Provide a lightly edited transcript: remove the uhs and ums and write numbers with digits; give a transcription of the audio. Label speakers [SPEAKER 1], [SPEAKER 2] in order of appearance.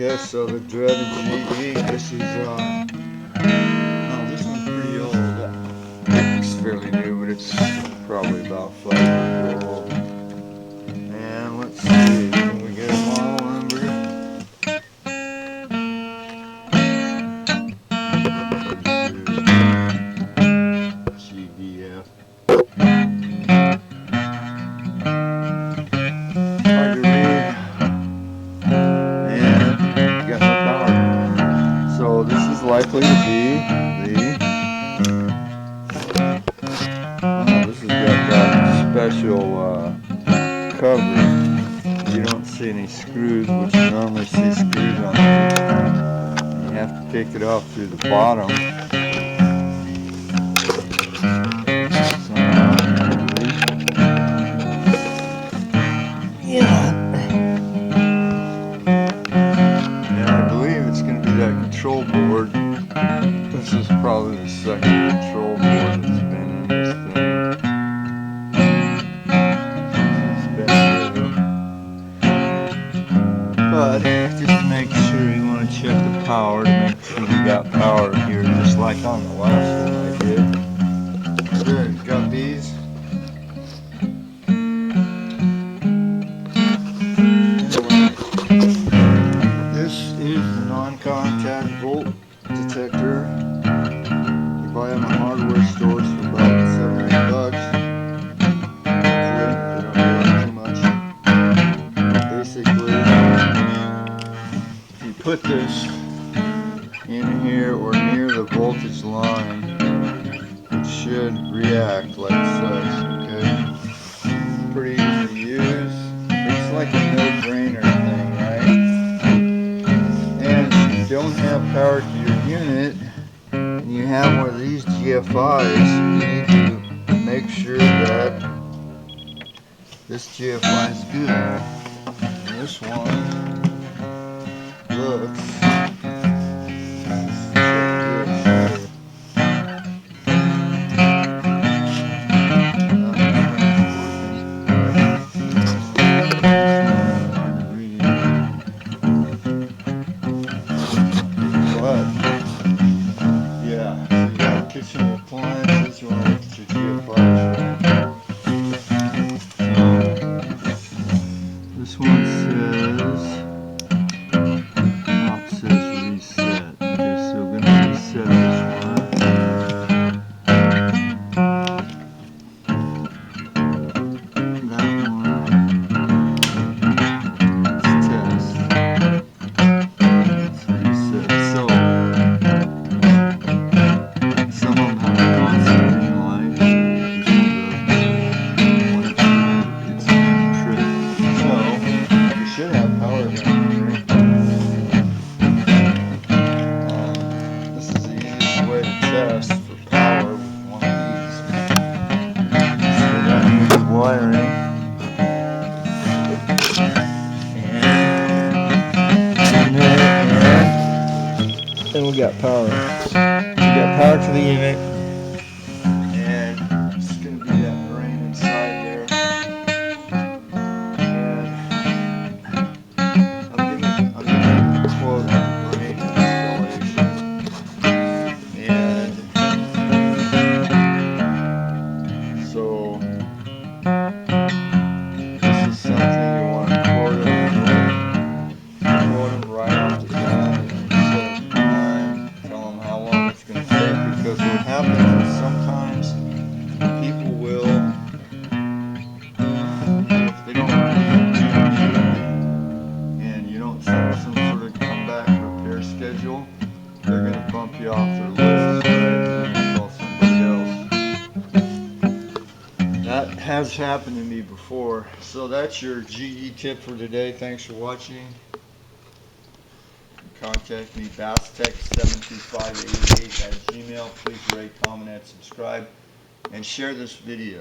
[SPEAKER 1] guess so. The dreaded GE. This is oh, this one's pretty old. It's fairly new, but it's probably about 5 years old. And let's see, can we get a model number? GDF. Hard to read. And got no power. So this is likely to be the this has got that special cover. You don't see any screws, which you normally see screws on it. You have to take it off through the bottom. And I believe it's going to be that control board. This is probably the second control board that's been in this thing. But just to make sure, you want to check the power to make sure we got power here, just like on the last one I did. Good, got these. This is the non-contact volt detector. You buy them at hardware stores for about $7 or $8. Put this in here or near the voltage line, it should react like such, okay? Pretty easy to use. It's like a no-brainer thing, right? And if you don't have power to your unit, and you have one of these GFIs, you need to make sure that this GFI is good. And this one looks but yeah, so you got kitchen appliances, you want to look at your GFIs. This one says reset. Okay, so we're going to reset this one. That one. Let's test. Let's reset. So, some of them have a constant green light. It's a trip. So, you should have power now. Test for power with one of these. So that needs wiring. And we got power. We got power to the unit. And it's going to be that brain inside there. And I'll give you a quote on the brain installation. So this is something you want to quote them right off the bat and set a time, tell them how long it's going to take, because what happens is sometimes people will, if they don't have and you don't set some sort of comeback repair schedule, they're going to bump you off their list, right? That has happened to me before. So that's your GE tip for today. Thanks for watching. Contact me, basstech72588 at gmail. Please rate, comment, and subscribe, and share this video.